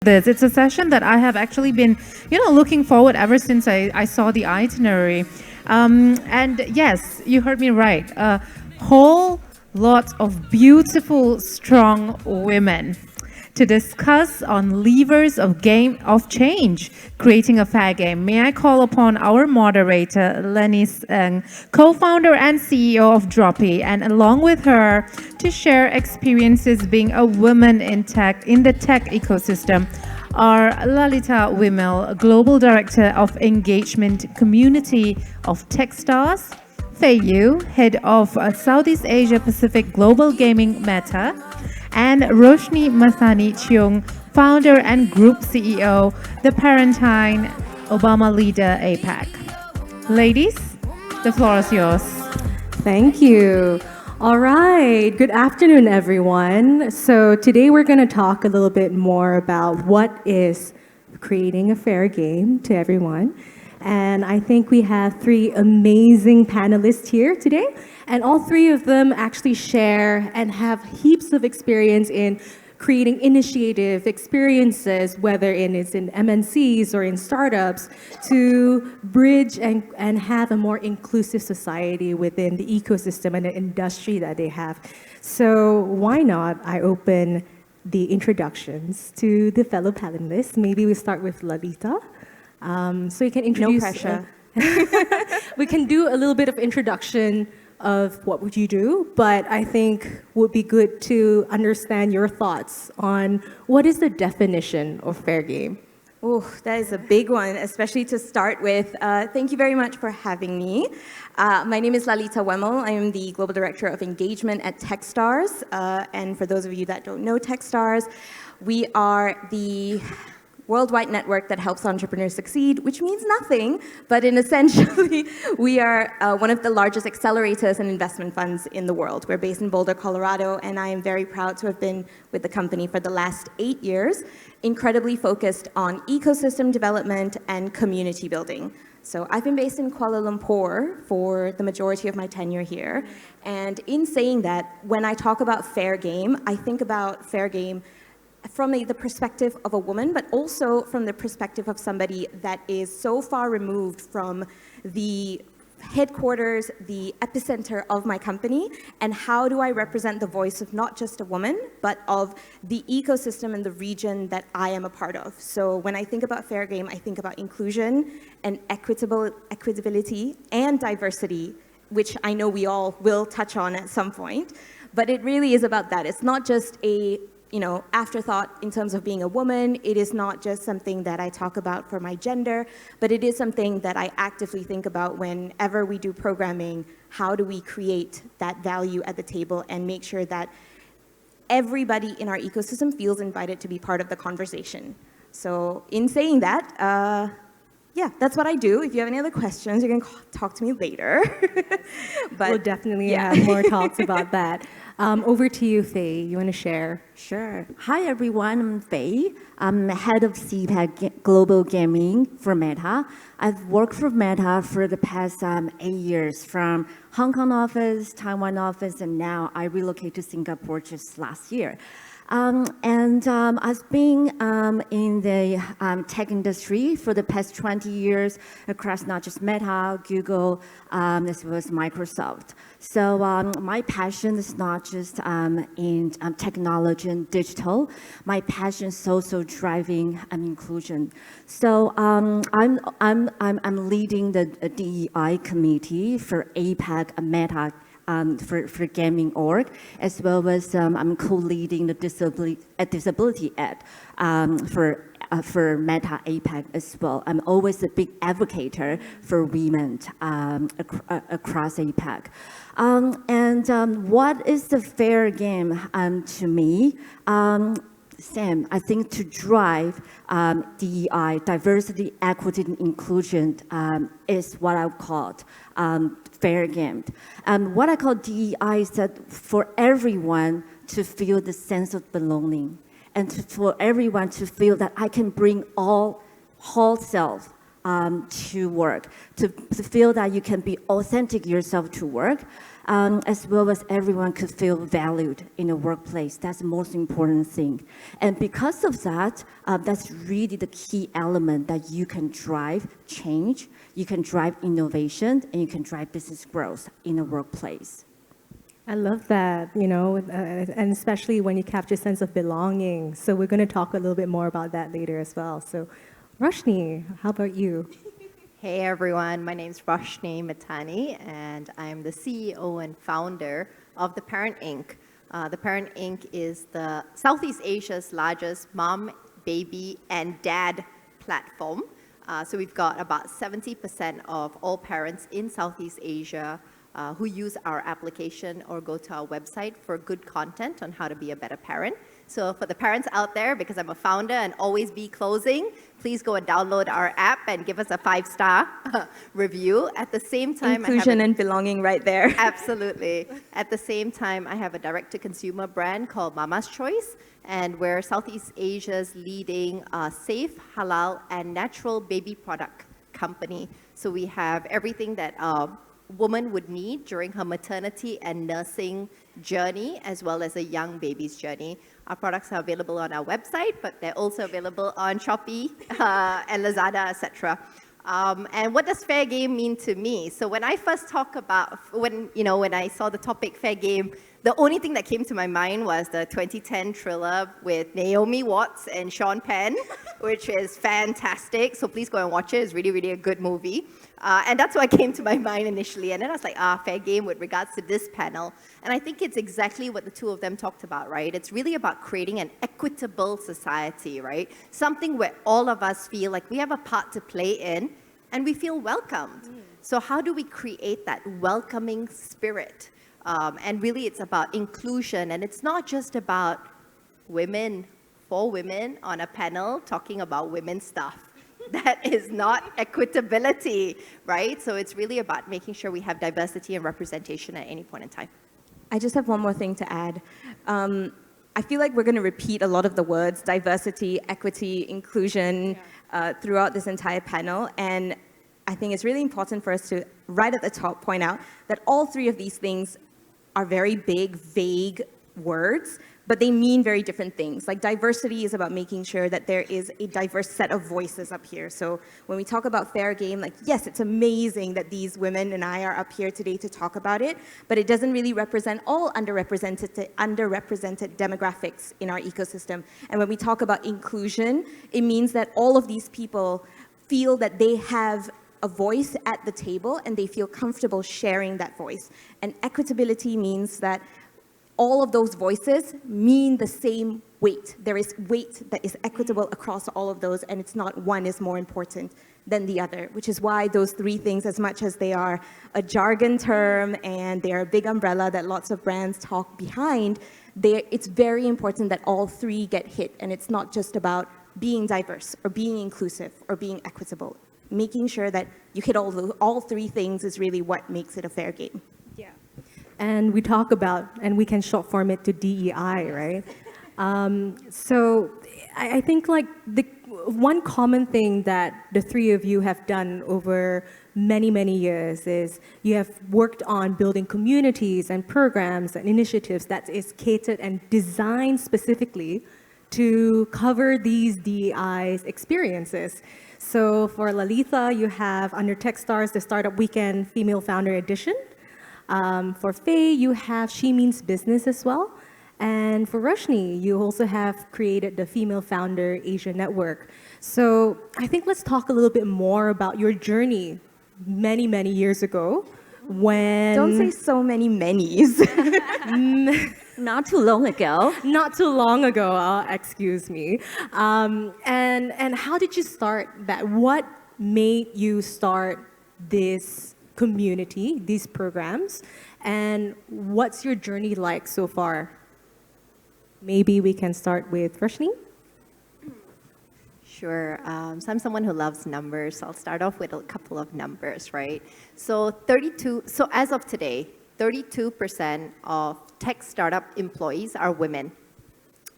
this. It's a session that I have actually been, looking forward ever since I saw the itinerary. And yes, you heard me right. A whole lot of beautiful, strong women to discuss on levers of game of change, creating a fair game. May I call upon our moderator, Lenny Seng, co-founder and CEO of Droppy, and along with her to share experiences being a woman in the tech ecosystem, are Lalita Wimel, Global Director of Engagement Community of Techstars, Fei Yu, Head of Southeast Asia Pacific Global Gaming Meta, and Roshni Masani Cheung, Founder and Group CEO, The Parentine Obama Leader APAC. Ladies, the floor is yours. Thank you. All right, good afternoon, everyone. So today we're going to talk a little bit more about what is creating a fair game to everyone. And I think we have three amazing panelists here today. And all three of them actually share and have heaps of experience in creating initiative experiences, whether it's in MNCs or in startups, to bridge and have a more inclusive society within the ecosystem and the industry that they have. So why not I open the introductions to the fellow panelists. Maybe we start with Lalita. So you can introduce... No pressure. We can do a little bit of introduction of what would you do, but I think would be good to understand your thoughts on what is the definition of fair game. Oh, that is a big one, especially to start with. Thank you very much for having me. My name is Lalita Wemmel. I am the Global Director of Engagement at Techstars. And for those of you that don't know Techstars, we are the worldwide network that helps entrepreneurs succeed, which means nothing, but essentially, we are one of the largest accelerators and investment funds in the world. We're based in Boulder, Colorado, and I am very proud to have been with the company for the last 8 years, incredibly focused on ecosystem development and community building. So I've been based in Kuala Lumpur for the majority of my tenure here, and in saying that, when I talk about fair game, I think about fair game from the perspective of a woman, but also from the perspective of somebody that is so far removed from the headquarters, the epicenter of my company, and how do I represent the voice of not just a woman, but of the ecosystem and the region that I am a part of. So when I think about fair game, I think about inclusion and equitability and diversity, which I know we all will touch on at some point, but it really is about that. It's not just a afterthought in terms of being a woman. It is not just something that I talk about for my gender, but it is something that I actively think about whenever we do programming. How do we create that value at the table and make sure that everybody in our ecosystem feels invited to be part of the conversation? So in saying that, yeah, that's what I do. If you have any other questions, you can talk to me later. But we'll definitely have more talks about that. Over to you, Fei. You want to share? Sure. Hi, everyone. I'm Fei. I'm the head of CPAC Global Gaming for Meta. I've worked for Meta for the past 8 years, from Hong Kong office, Taiwan office, and now I relocated to Singapore just last year. I've been in the tech industry for the past 20 years across not just Meta, Google, as well as Microsoft. So my passion is not just in technology and digital. My passion is also driving inclusion. So I'm leading the DEI committee for APAC Meta. For gaming org, as well as I'm co-leading the disability ed for Meta APAC as well. I'm always a big advocate for women across APAC. What is the fair game to me? Sam, I think to drive DEI, diversity, equity, and inclusion is what I call fair game. What I call DEI is that for everyone to feel the sense of belonging, and for everyone to feel that I can bring whole self to work, to feel that you can be authentic yourself to work, as well as everyone could feel valued in the workplace. That's the most important thing. And because of that, that's really the key element that you can drive change, you can drive innovation, and you can drive business growth in a workplace. I love that, and especially when you capture sense of belonging. So we're going to talk a little bit more about that later as well. So, Roshni, how about you? Hey everyone, my name is Roshni Matani, and I'm the CEO and founder of The Parent Inc. The Parent Inc. is the Southeast Asia's largest mom, baby, and dad platform. So we've got about 70% of all parents in Southeast Asia who use our application or go to our website for good content on how to be a better parent. So for the parents out there, because I'm a founder and always be closing, please go and download our app and give us a 5-star review. At the same time, Inclusion and belonging right there. Absolutely. At the same time, I have a direct-to-consumer brand called Mama's Choice, and we're Southeast Asia's leading safe, halal, and natural baby product company. So we have everything that woman would need during her maternity and nursing journey, as well as a young baby's journey. Our products are available on our website, but they're also available on Shopee and Lazada, etc. And what does fair game mean to me? So when I first talk about, when I saw the topic fair game, the only thing that came to my mind was the 2010 thriller with Naomi Watts and Sean Penn, which is fantastic. So please go and watch it. It's really, really a good movie. And that's what came to my mind initially. And then I was like, fair game with regards to this panel. And I think it's exactly what the two of them talked about, right? It's really about creating an equitable society, right? Something where all of us feel like we have a part to play in and we feel welcomed. So how do we create that welcoming spirit? And really it's about inclusion, and it's not just about women for women on a panel talking about women's stuff. That is not equitability, right? So it's really about making sure we have diversity and representation at any point in time. I just have one more thing to add. I feel like we're going to repeat a lot of the words diversity, equity, inclusion throughout this entire panel. And I think it's really important for us to, right at the top, point out that all three of these things are very big, vague words, but they mean very different things. Like diversity is about making sure that there is a diverse set of voices up here. So when we talk about fair game, like, yes, it's amazing that these women and I are up here today to talk about it, but it doesn't really represent all underrepresented demographics in our ecosystem. And when we talk about inclusion, it means that all of these people feel that they have a voice at the table and they feel comfortable sharing that voice. And equitability means that all of those voices mean the same weight. There is weight that is equitable across all of those, and it's not one is more important than the other, which is why those three things, as much as they are a jargon term and they are a big umbrella that lots of brands talk behind, it's very important that all three get hit, and it's not just about being diverse or being inclusive or being equitable. Making sure that you hit all three things is really what makes it a fair game. Yeah. And we talk about, and we can short form it to DEI, right? So I think like the one common thing that the three of you have done over many, many years is you have worked on building communities and programs and initiatives that is catered and designed specifically to cover these DEI's experiences. So for Lalitha, you have under Techstars, the Startup Weekend Female Founder Edition. For Faye, you have She Means Business as well. And for Roshni, you also have created the Female Founder Asia Network. So I think let's talk a little bit more about your journey many, many years ago when... Don't say so many manys. Not too long ago. Not too long ago, excuse me. And how did you start that? What made you start this community, these programs? And what's your journey like so far? Maybe we can start with Roshni. Sure. So I'm someone who loves numbers. So I'll start off with a couple of numbers, right? So as of today, 32% of tech startup employees are women.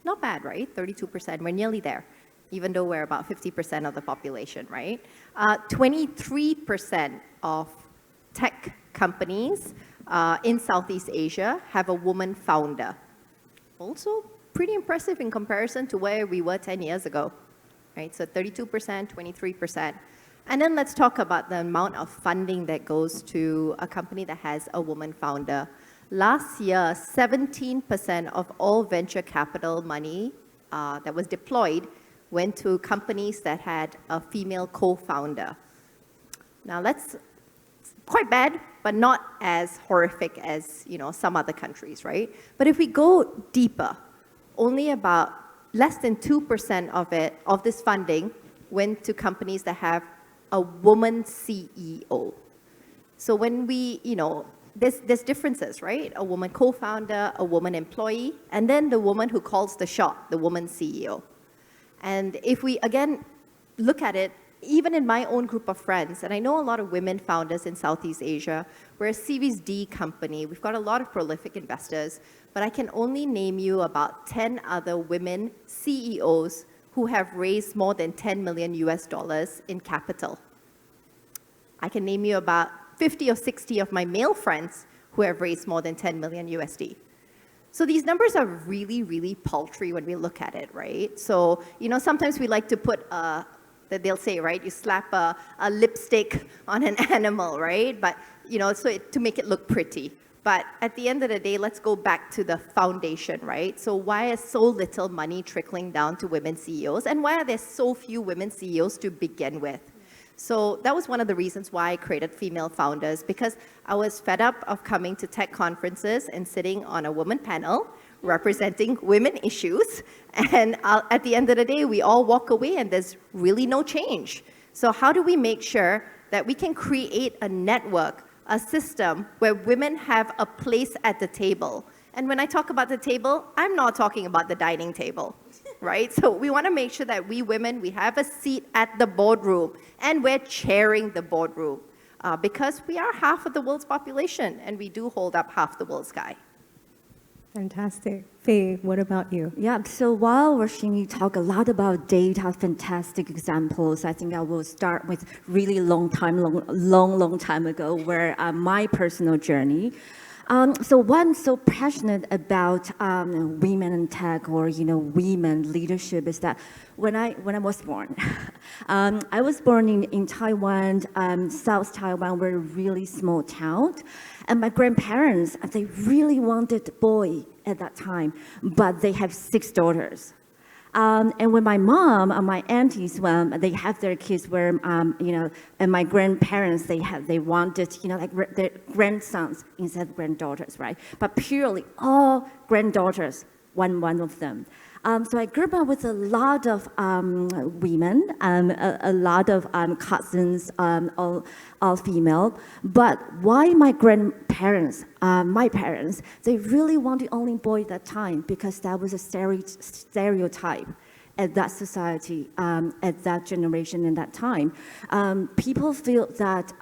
Not bad, right? 32%. We're nearly there, even though we're about 50% of the population, right? 23% of tech companies in Southeast Asia have a woman founder. Also pretty impressive in comparison to where we were 10 years ago, right? So 32%, 23%. And then let's talk about the amount of funding that goes to a company that has a woman founder. Last year, 17% of all venture capital money that was deployed went to companies that had a female co-founder. Now that's quite bad, but not as horrific as some other countries, right? But if we go deeper, only about less than 2% of this funding went to companies that have a woman CEO. So when there's differences, right? A woman co-founder, a woman employee, and then the woman who calls the shot, the woman CEO. And if we, again, look at it, even in my own group of friends, and I know a lot of women founders in Southeast Asia, we're a Series D company. We've got a lot of prolific investors, but I can only name you about 10 other women CEOs who have raised more than 10 million US dollars in capital. I can name you about 50 or 60 of my male friends who have raised more than 10 million USD. So these numbers are really, really paltry when we look at it, right? So, sometimes we like to put that they'll say, right, you slap a lipstick on an animal, right? But, to make it look pretty. But at the end of the day, let's go back to the foundation, right? So why is so little money trickling down to women CEOs? And why are there so few women CEOs to begin with? So that was one of the reasons why I created Female Founders, because I was fed up of coming to tech conferences and sitting on a woman panel representing women issues. And at the end of the day, we all walk away and there's really no change. So how do we make sure that we can create a network, a system where women have a place at the table? And when I talk about the table, I'm not talking about the dining table, right? So we want to make sure that we women, we have a seat at the boardroom and we're chairing the boardroom because we are half of the world's population and we do hold up half the world's sky. Fantastic. Faye, what about you? Yeah, so while Rashini talked a lot about data, fantastic examples, I think I will start with really long time ago, where my personal journey. So what I'm so passionate about women in tech or women leadership is that when I was born, I was born in Taiwan, South Taiwan, we're a really small town, and my grandparents they really wanted a boy at that time, but they have 6 daughters. And when my mom and my aunties, they have their kids where, and my grandparents, they wanted, like their grandsons instead of granddaughters, right? But purely all granddaughters, one of them. So I grew up with a lot of women, a lot of cousins, all female. But why my grandparents, my parents, they really wanted only boy at that time because that was a stereotype at that society, at that generation, in that time. People feel that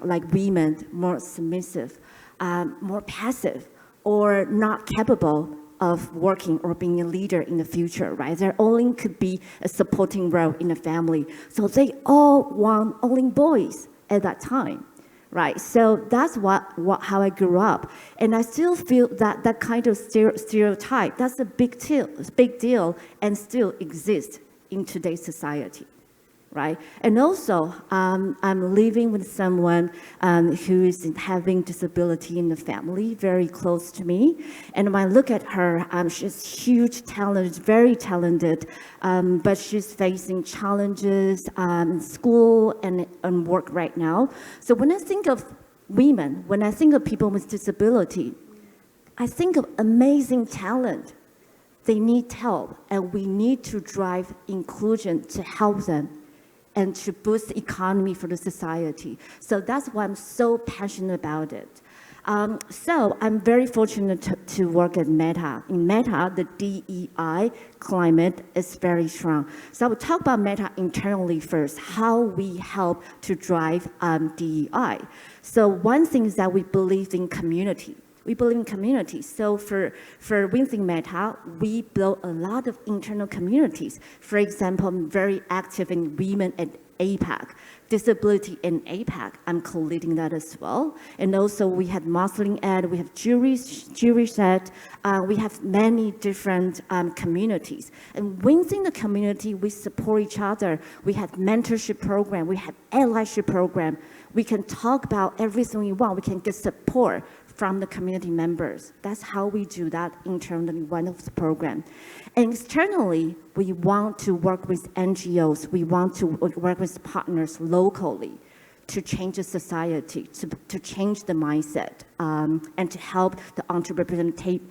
like women more submissive, more passive, or not capable of working or being a leader in the future, right? There only could be a supporting role in the family. So they all want only boys at that time, right? So that's how I grew up. And I still feel that that kind of stereotype, that's a big deal and still exists in today's society. Right? And also, I'm living with someone who is having disability in the family, very close to me. And when I look at her, she's huge talent, very talented, but she's facing challenges in school and work right now. So when I think of women, when I think of people with disability, I think of amazing talent. They need help, and we need to drive inclusion to help them and to boost the economy for the society. So that's why I'm so passionate about it. So I'm very fortunate to work at Meta. In Meta, the DEI climate is very strong. So I will talk about Meta internally first, how we help to drive DEI. So one thing is that we believe in community. We believe in community. So for within Meta, we build a lot of internal communities. For example, I'm very active in women APAC. Disability in APAC, I'm co-leading that as well. And also we had Muslim ed, we have Jewish ed, we have many different communities. And within the community, we support each other. We have mentorship program, we have allyship program. We can talk about everything we want. We can get support from the community members. That's how we do that internally, one of the program. And externally, we want to work with NGOs. We want to work with partners locally to change the society, to change the mindset, and to help the underrepresented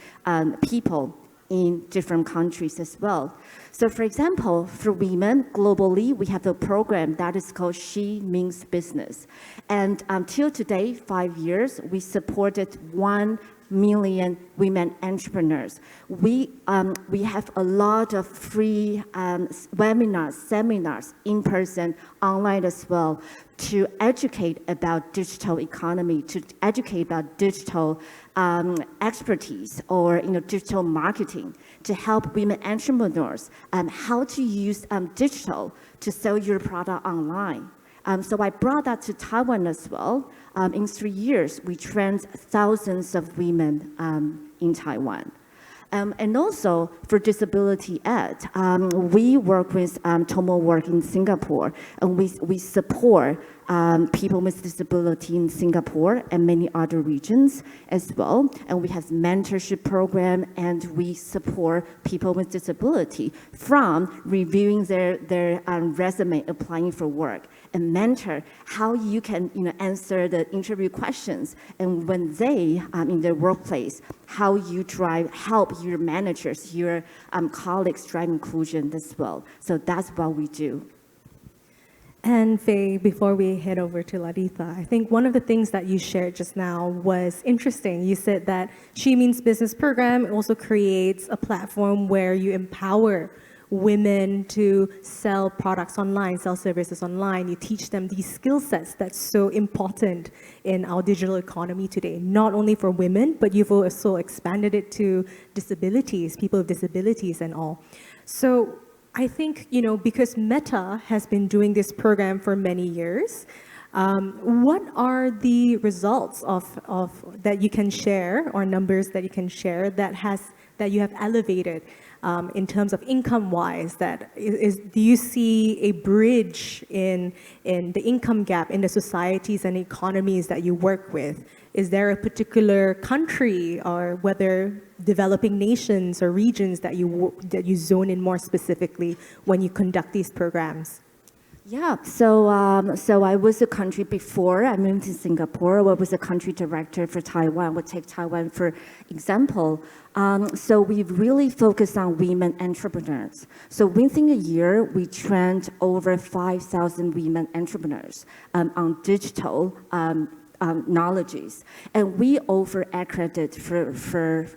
people in different countries as well. So for example, for women globally, we have a program that is called She Means Business. And until today, 5 years, we supported 1 million women entrepreneurs. We have a lot of free webinars, seminars, in person, online as well, to educate about digital economy, to educate about digital expertise or digital marketing, to help women entrepreneurs how to use digital to sell your product online. So I brought that to Taiwan as well. In 3 years, we trained thousands of women in Taiwan. And also for disability ed, we work with Tomo Work in Singapore, and we support people with disability in Singapore and many other regions as well. And we have mentorship program, and we support people with disability from reviewing their resume, applying for work, and mentor how you can answer the interview questions, and when they in their workplace, how you help your managers, your colleagues drive inclusion as well. So that's what we do. And Faye, before we head over to Laditha, I think one of the things that you shared just now was interesting. You said that She Means Business program also creates a platform where you empower women to sell products online, sell services online. You teach them these skill sets that's so important in our digital economy today, not only for women, but you've also expanded it to disabilities, people with disabilities and all. So I think, because Meta has been doing this program for many years, what are the results of that you can share, or numbers that you can share that you have elevated in terms of income-wise? Do you see a bridge in the income gap in the societies and economies that you work with? Is there a particular country, or whether developing nations or regions that you zone in more specifically when you conduct these programs? Yeah, so I was a country before. I moved to Singapore. I was a country director for Taiwan. We'll take Taiwan for example. So we really focused on women entrepreneurs. So within a year, we trained over 5,000 women entrepreneurs on digital knowledges, and we over accredit for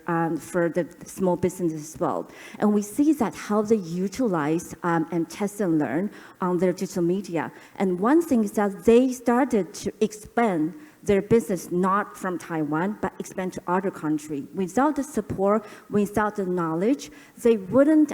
the small businesses as well. And we see that how they utilize and test and learn on their digital media. And one thing is that they started to expand their business not from Taiwan, but expand to other countries. Without the support, without the knowledge, they wouldn't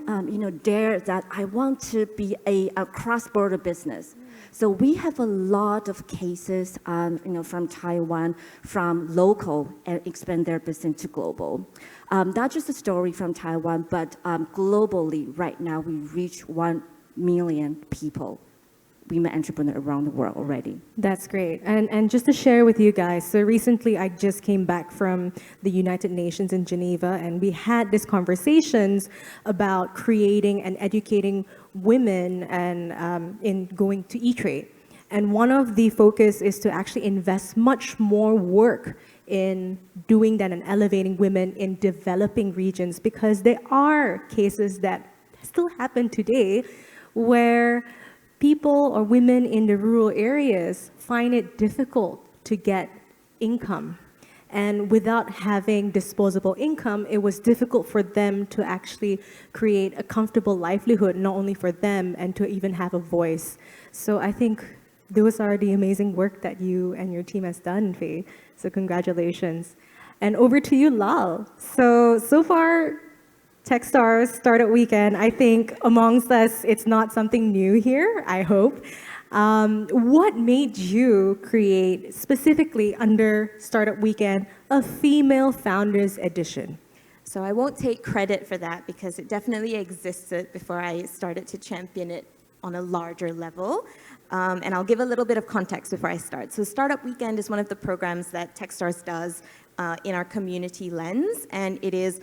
dare that I want to be a cross-border business. So we have a lot of cases, from Taiwan, from local, and expand their business to global. Not just a story from Taiwan, but globally, right now, we reach 1 million people, women entrepreneurs around the world already. That's great. And just to share with you guys, so recently I just came back from the United Nations in Geneva, and we had these conversations about creating and educating women and in going to E-Trade. And one of the focus is to actually invest much more work in doing that and elevating women in developing regions, because there are cases that still happen today where people or women in the rural areas find it difficult to get income. And without having disposable income, it was difficult for them to actually create a comfortable livelihood, not only for them, and to even have a voice. So I think those are the amazing work that you and your team has done, Faye. So congratulations. And over to you, Lal. So far, Techstars Startup Weekend, I think amongst us, it's not something new here, I hope. What made you create, specifically under Startup Weekend, a female founders edition? So I won't take credit for that because it definitely existed before I started to champion it on a larger level. And I'll give a little bit of context before I start. So Startup Weekend is one of the programs that Techstars does in our community lens, and it is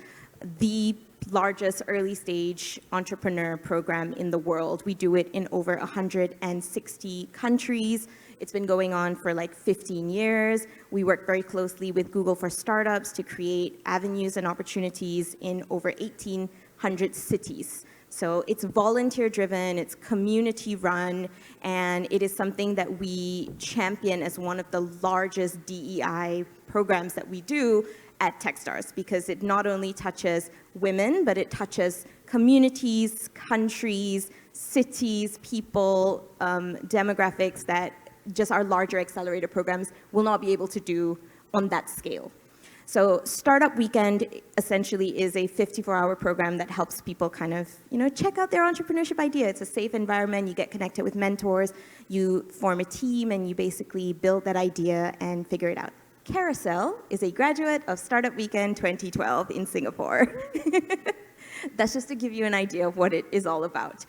the largest early stage entrepreneur program in the world. We do it in over 160 countries. It's been going on for like 15 years. We work very closely with Google for Startups to create avenues and opportunities in over 1,800 cities. So it's volunteer driven, it's community run, and it is something that we champion as one of the largest DEI programs that we do at Techstars, because it not only touches women, but it touches communities, countries, cities, people, demographics that just our larger accelerator programs will not be able to do on that scale. So Startup Weekend essentially is a 54-hour program that helps people kind of, check out their entrepreneurship idea. It's a safe environment. You get connected with mentors. You form a team, and you basically build that idea and figure it out. Carousel is a graduate of Startup Weekend 2012 in Singapore. That's just to give you an idea of what it is all about.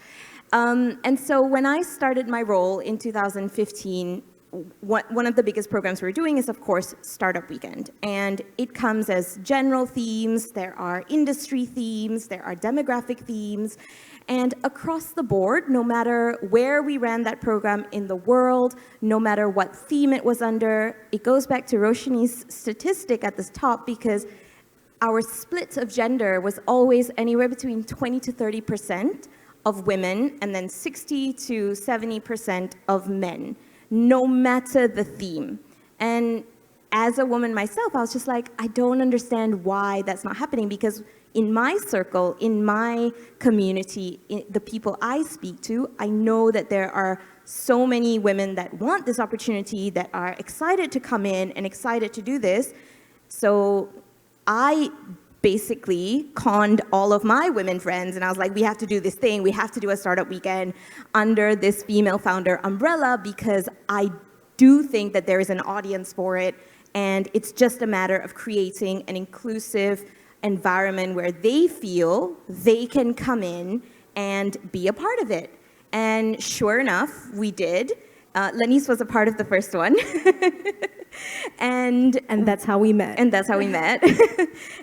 And so when I started my role in 2015, one of the biggest programs we're doing is, of course, Startup Weekend. And it comes as general themes, there are industry themes, there are demographic themes, and across the board, no matter where we ran that program in the world, no matter what theme it was under, it goes back to Roshini's statistic at the top, because our split of gender was always anywhere between 20 to 30% of women, and then 60 to 70% of men, no matter the theme. And as a woman myself, I was just like, I don't understand why that's not happening, because in my circle, in my community, the people I speak to, I know that there are so many women that want this opportunity, that are excited to come in and excited to do this. So I basically conned all of my women friends, and I was like, we have to do this thing. We have to do a Startup Weekend under this female founder umbrella, because I do think that there is an audience for it, and it's just a matter of creating an inclusive environment where they feel they can come in and be a part of it. And sure enough, we did. Lenice was a part of the first one. And that's how we met. And that's how we met.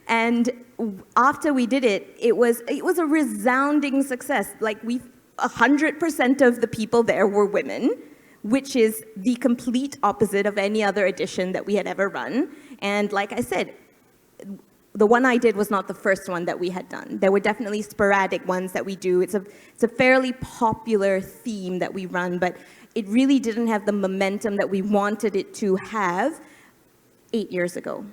And after we did it, it was a resounding success. Like 100% of the people there were women, which is the complete opposite of any other edition that we had ever run. And like I said, the one I did was not the first one that we had done. There were definitely sporadic ones that we do. It's a fairly popular theme that we run, but it really didn't have the momentum that we wanted it to have 8 years ago.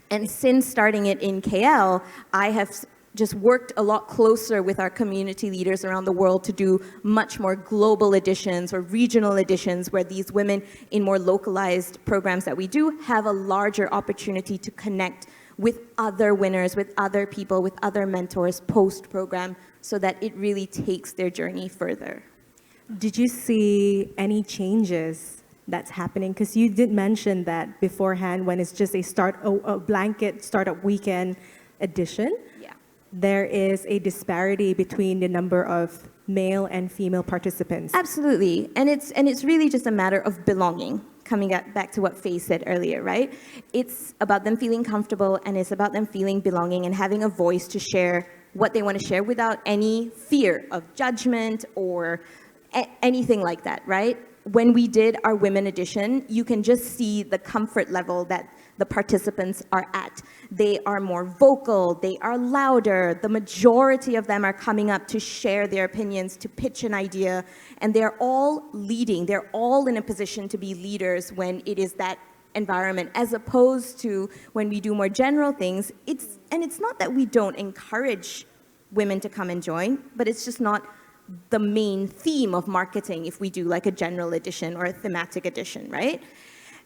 And since starting it in KL, I have just worked a lot closer with our community leaders around the world to do much more global editions or regional editions, where these women in more localized programs that we do have a larger opportunity to connect with other winners, with other people, with other mentors post-program, so that it really takes their journey further. Did you see any changes that's happening? Because you did mention that beforehand, when it's just a blanket Startup Weekend edition, Yeah. there is a disparity between the number of male and female participants. Absolutely, and it's really just a matter of belonging. Coming back to what Faye said earlier, right? It's about them feeling comfortable, and it's about them feeling belonging and having a voice to share what they want to share without any fear of judgment or anything like that, right? When we did our women edition, you can just see the comfort level that the participants are at. They are more vocal, they are louder, the majority of them are coming up to share their opinions, to pitch an idea, and they're all leading. They're all in a position to be leaders when it is that environment, as opposed to when we do more general things. It's not that we don't encourage women to come and join, but it's just not the main theme of marketing if we do like a general edition or a thematic edition, right?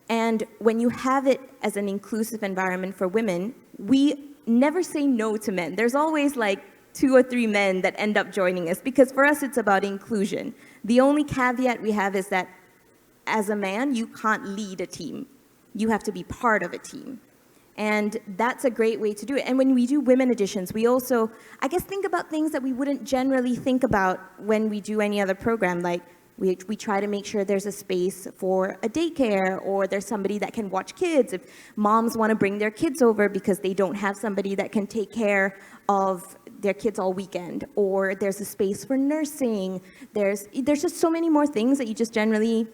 And when you have it as an inclusive environment for women, we never say no to men. There's always like 2 or 3 men that end up joining us, because for us it's about inclusion. The only caveat we have is that as a man, you can't lead a team. You have to be part of a team. And that's a great way to do it. And when we do women editions, we also, I guess, think about things that we wouldn't generally think about when we do any other program. Like we try to make sure there's a space for a daycare, or there's somebody that can watch kids. If moms want to bring their kids over because they don't have somebody that can take care of their kids all weekend, or there's a space for nursing. There's just so many more things that you just generally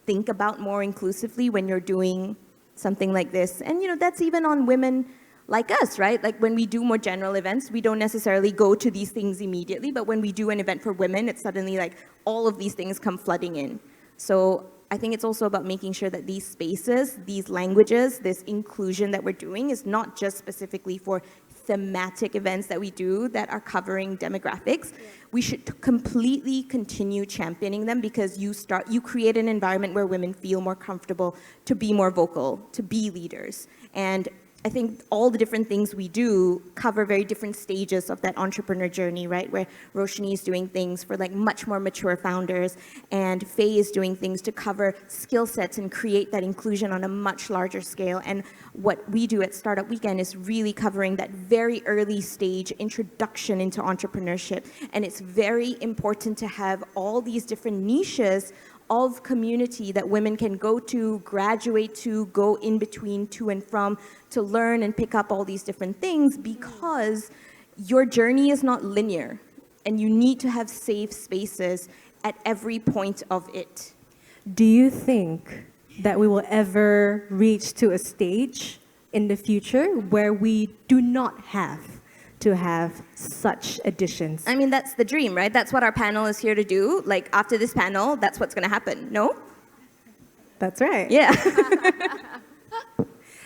think about more inclusively when you're doing something like this. And that's even on women like us, right? Like when we do more general events, we don't necessarily go to these things immediately, but when we do an event for women, it's suddenly like all of these things come flooding in. So I think it's also about making sure that these spaces, these languages, this inclusion that we're doing is not just specifically for thematic events that we do that are covering demographics. Yeah. We should completely continue championing them, because you create an environment where women feel more comfortable to be more vocal, to be leaders. And I think all the different things we do cover very different stages of that entrepreneur journey, right? Where Roshni is doing things for like much more mature founders, and Faye is doing things to cover skill sets and create that inclusion on a much larger scale. And what we do at Startup Weekend is really covering that very early stage introduction into entrepreneurship. And it's very important to have all these different niches of community that women can go to, graduate to, go in between, to and from, to learn and pick up all these different things, because your journey is not linear, and you need to have safe spaces at every point of it. Do you think that we will ever reach to a stage in the future where we do not have to have such additions? I mean, that's the dream, right? That's what our panel is here to do. Like, after this panel, that's what's going to happen, no? That's right. Yeah.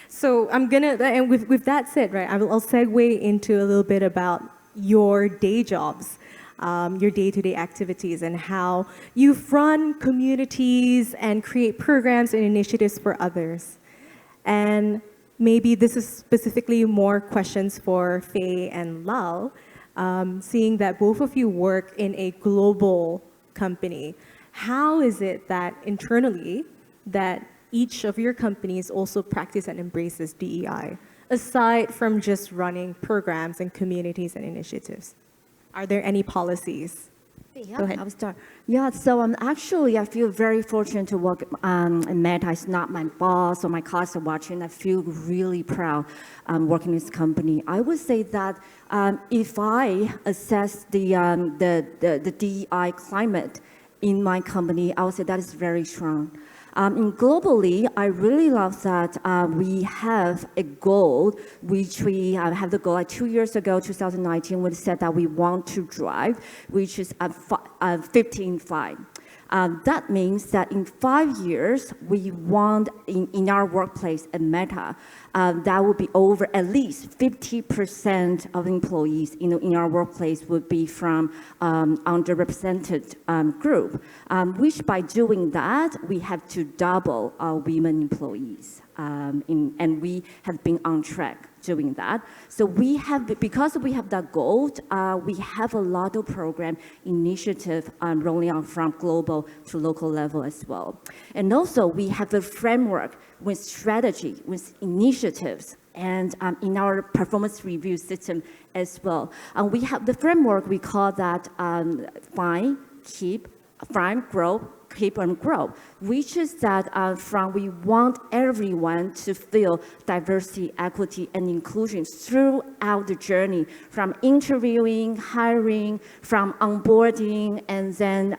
So I'm gonna, and with that said, right, I'll segue into a little bit about your day jobs, your day-to-day activities, and how you run communities and create programs and initiatives for others. And maybe this is specifically more questions for Faye and Lal, seeing that both of you work in a global company. How is it that internally that each of your companies also practice and embraces DEI, aside from just running programs and communities and initiatives? Are there any policies? Yeah, Go ahead. I'll start. Yeah, so actually, I feel very fortunate to work in Meta. It's not my boss or my colleagues are watching. I feel really proud working in this company. I would say that if I assess the DEI climate in my company, I would say that is very strong. And globally, I really love that we have a goal, which we have the goal like 2 years ago, 2019, we said that we want to drive, which is 15-5. That means that in 5 years, we want in our workplace at Meta, that would be over at least 50% of employees in our workplace would be from underrepresented group, which by doing that, we have to double our women employees. And we have been on track doing that. So we have, because we have that goal, we have a lot of program initiative rolling out from global to local level as well. And also we have a framework with strategy, with initiatives, and in our performance review system as well. We have the framework, we call that find, grow, keep and grow, which is that from we want everyone to feel diversity, equity, and inclusion throughout the journey, from interviewing, hiring, from onboarding, and then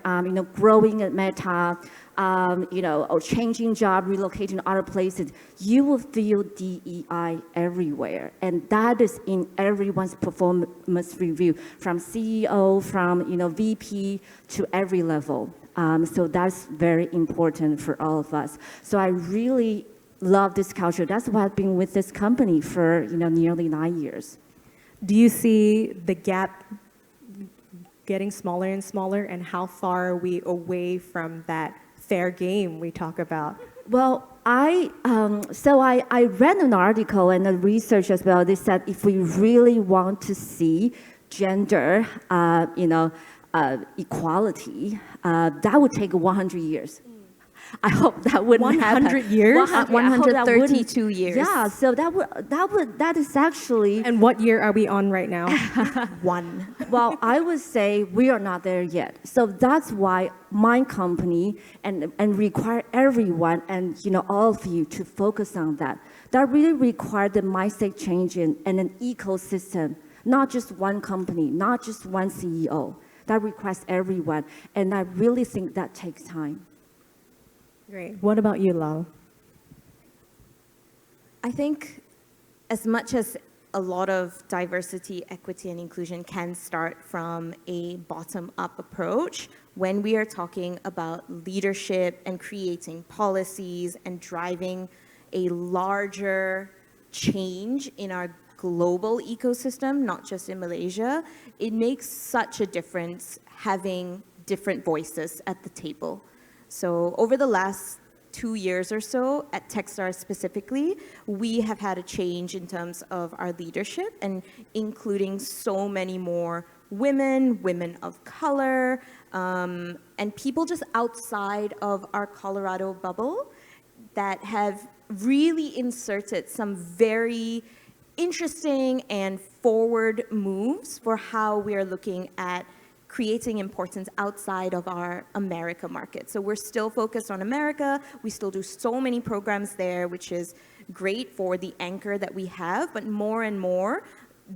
growing at Meta, or changing job, relocating to other places. You will feel DEI everywhere, and that is in everyone's performance review, from CEO, from VP to every level. So that's very important for all of us. So I really love this culture. That's why I've been with this company for nearly 9 years. Do you see the gap getting smaller and smaller, and how far are we away from that fair game we talk about? Well, I read an article and a research as well. They said if we really want to see gender, equality, that would take 100 years. I hope that wouldn't happen. 100 years? 132 years. Yeah, so that is actually, And what year are we on right now? One. well, I would say we are not there yet. So that's why my company and require everyone and all of you to focus on that. That really require the mindset change and an ecosystem, not just one company, not just one CEO. That requires everyone, and I really think that takes time. Great. What about you, Lal? I think as much as a lot of diversity, equity, and inclusion can start from a bottom-up approach, when we are talking about leadership and creating policies and driving a larger change in our global ecosystem, not just in Malaysia, it makes such a difference having different voices at the table. So over the last 2 years or so, at Techstars specifically, we have had a change in terms of our leadership and including so many more women, women of color, and people just outside of our Colorado bubble that have really inserted some very interesting and forward moves for how we are looking at creating importance outside of our America market. So we're still focused on America. We still do so many programs there, which is great for the anchor that we have, but more and more,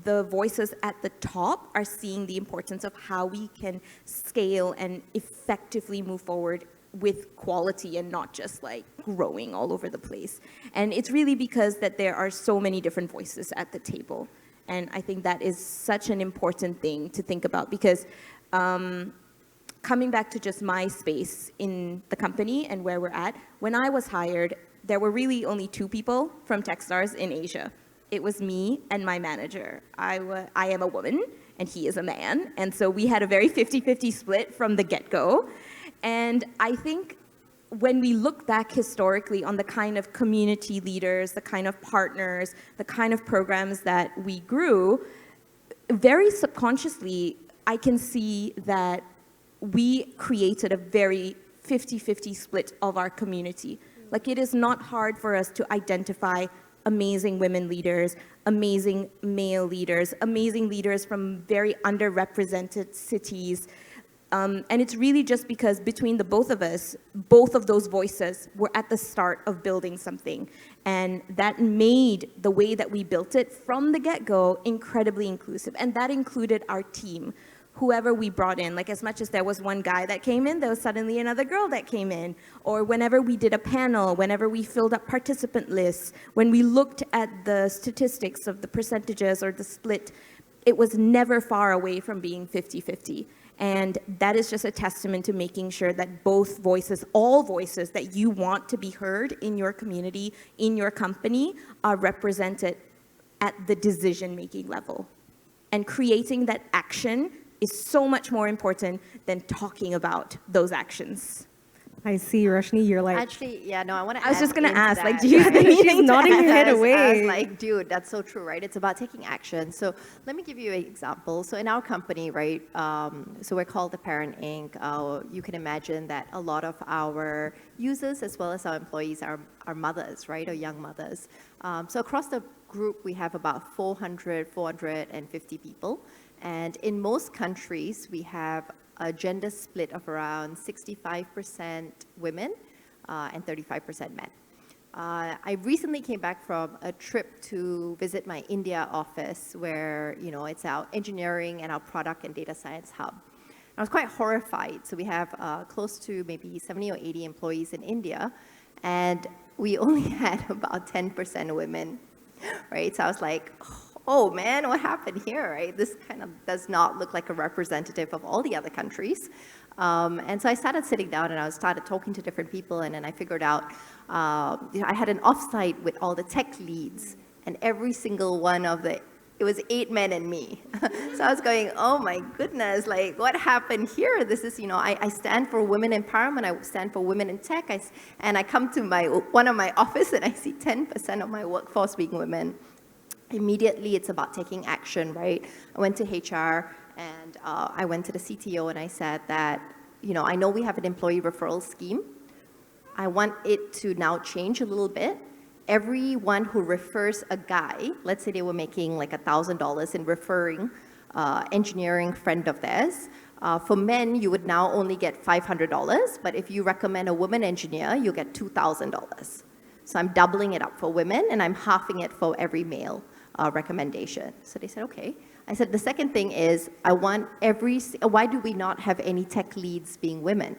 the voices at the top are seeing the importance of how we can scale and effectively move forward with quality and not just like growing all over the place. And it's really because that there are so many different voices at the table. And I think that is such an important thing to think about because coming back to just my space in the company and where we're at, when I was hired, there were really only 2 people from Techstars in Asia. It was me and my manager. I am a woman and he is a man. And so we had a very 50-50 split from the get-go. And I think when we look back historically on the kind of community leaders, the kind of partners, the kind of programs that we grew, very subconsciously, I can see that we created a very 50-50 split of our community. Like it is not hard for us to identify amazing women leaders, amazing male leaders, amazing leaders from very underrepresented cities. And it's really just because between the both of us, both of those voices were at the start of building something. And that made the way that we built it from the get-go incredibly inclusive. And that included our team, whoever we brought in. Like as much as there was one guy that came in, there was suddenly another girl that came in. Or whenever we did a panel, whenever we filled up participant lists, when we looked at the statistics of the percentages or the split, it was never far away from being 50-50. And that is just a testament to making sure that both voices, all voices that you want to be heard in your community, in your company, are represented at the decision-making level. And creating that action is so much more important than talking about those actions. I see, Rashni, you're like... Actually, yeah, no, I want to I was just going to ask, like, do you you have anything She's nodding her head I was away. like, dude, that's so true, right? It's about taking action. So let me give you an example. So in our company, right, so we're called the Parent Inc. You can imagine that a lot of our users as well as our employees are mothers, right, or young mothers. So across the group, we have about 450 people. And in most countries, we have a gender split of around 65% women and 35% men. I recently came back from a trip to visit my India office where, it's our engineering and our product and data science hub. I was quite horrified. So we have close to maybe 70 or 80 employees in India, and we only had about 10% women, right? So I was like, oh man, what happened here, right? This kind of does not look like a representative of all the other countries. And so I started sitting down and I started talking to different people, and then I figured out, I had an offsite with all the tech leads, and every single one of it was 8 men and me. So I was going, oh my goodness, like what happened here? This is, I stand for women empowerment, I stand for women in tech, and I come to one of my office and I see 10% of my workforce being women. Immediately, it's about taking action, right? I went to HR And I went to the CTO and I said that, I know we have an employee referral scheme. I want it to now change a little bit. Everyone who refers a guy, let's say they were making like $1,000 in referring engineering friend of theirs. For men, you would now only get $500, but if you recommend a woman engineer, you get $2,000. So I'm doubling it up for women, and I'm halving it for every male recommendation. So they said, okay. I said, the second thing is, why do we not have any tech leads being women?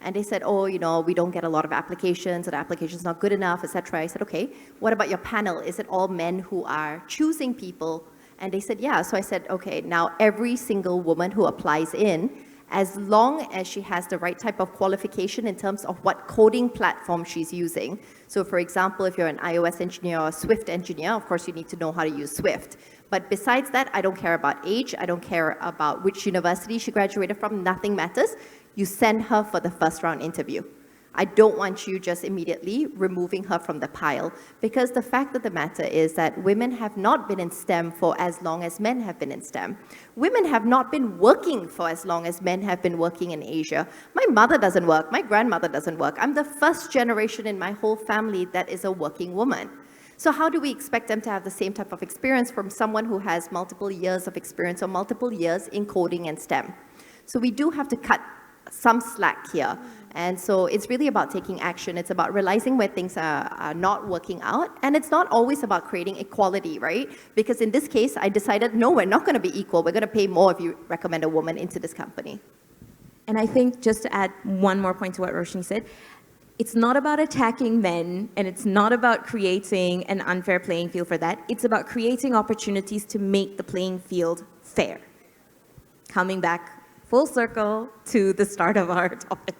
And they said, oh, we don't get a lot of applications, or the application's not good enough, etc. I said, okay, what about your panel? Is it all men who are choosing people? And they said, yeah. So I said, okay, now every single woman who applies in, as long as she has the right type of qualification in terms of what coding platform she's using. So for example, if you're an iOS engineer or a Swift engineer, of course you need to know how to use Swift. But besides that, I don't care about age, I don't care about which university she graduated from, nothing matters. You send her for the first round interview. I don't want you just immediately removing her from the pile, because the fact of the matter is that women have not been in STEM for as long as men have been in STEM. Women have not been working for as long as men have been working in Asia. My mother doesn't work, my grandmother doesn't work. I'm the first generation in my whole family that is a working woman. So how do we expect them to have the same type of experience from someone who has multiple years of experience or multiple years in coding and STEM? So we do have to cut some slack here. And so it's really about taking action. It's about realizing where things are not working out. And it's not always about creating equality, right? Because in this case, I decided, no, we're not going to be equal. We're going to pay more if you recommend a woman into this company. And I think, just to add one more point to what Roshni said, it's not about attacking men, and it's not about creating an unfair playing field for that. It's about creating opportunities to make the playing field fair. Coming back full circle to the start of our topic.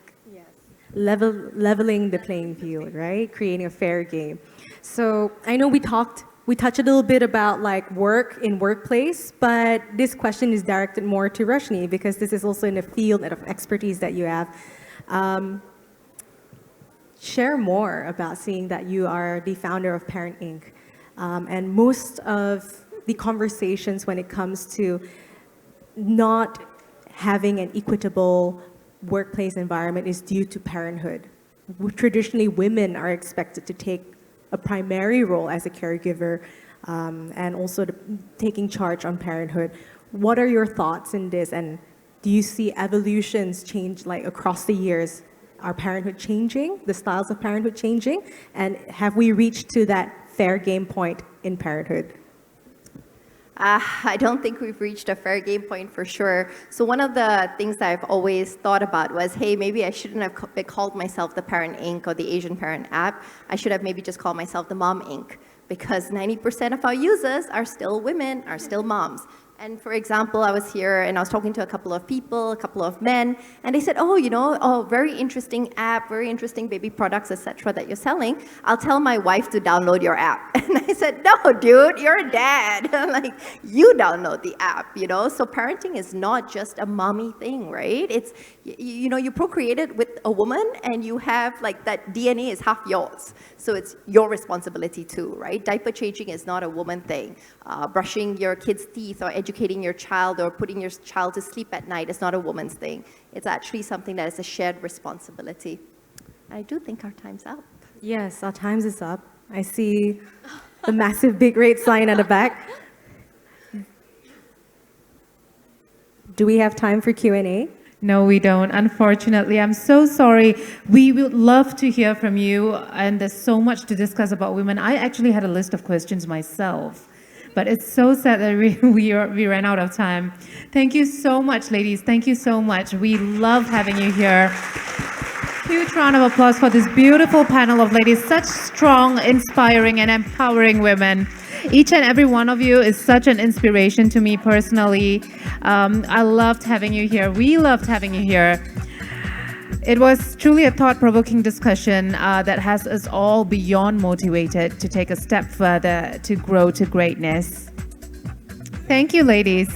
Leveling the playing field, right? Creating a fair game. So I know we touched a little bit about like work in workplace, but this question is directed more to Roshni, because this is also in the field of expertise that you have. Share more about seeing that you are the founder of Parent Inc. And most of the conversations when it comes to not having an equitable workplace environment is due to parenthood. Traditionally, women are expected to take a primary role as a caregiver and also taking charge on parenthood. What are your thoughts in this, and do you see evolutions change like across the years? Are parenthood changing, the styles of parenthood changing, and have we reached to that fair game point in parenthood? I don't think we've reached a fair game point for sure. So one of the things that I've always thought about was, hey, maybe I shouldn't have called myself the Parent Inc. or the Asian Parent app. I should have maybe just called myself the Mom Inc. because 90% of our users are still women, are still moms. And for example, I was here and I was talking to a couple of people, a couple of men, and they said, oh, very interesting app, very interesting baby products, etc. that you're selling. I'll tell my wife to download your app. And I said, no, dude, you're a dad. Like, you download the app, So parenting is not just a mommy thing, right? It's, you procreated with a woman and you have, like, that DNA is half yours. So it's your responsibility too, right? Diaper changing is not a woman thing. Brushing your kid's teeth or educating your child or putting your child to sleep at night is not a woman's thing. It's actually something that is a shared responsibility. I do think our time's up. Yes, our time's is up. I see the massive big red sign at the back. Do we have time for Q&A? No, we don't, unfortunately. I'm so sorry. We would love to hear from you, and there's so much to discuss about women. I actually had a list of questions myself, but it's so sad that we ran out of time. Thank you so much, ladies. Thank you so much. We love having you here. Huge round of applause for this beautiful panel of ladies, such strong, inspiring, and empowering women. Each and every one of you is such an inspiration to me personally. I loved having you here. We loved having you here. It was truly a thought-provoking discussion that has us all beyond motivated to take a step further to grow to greatness. Thank you, ladies.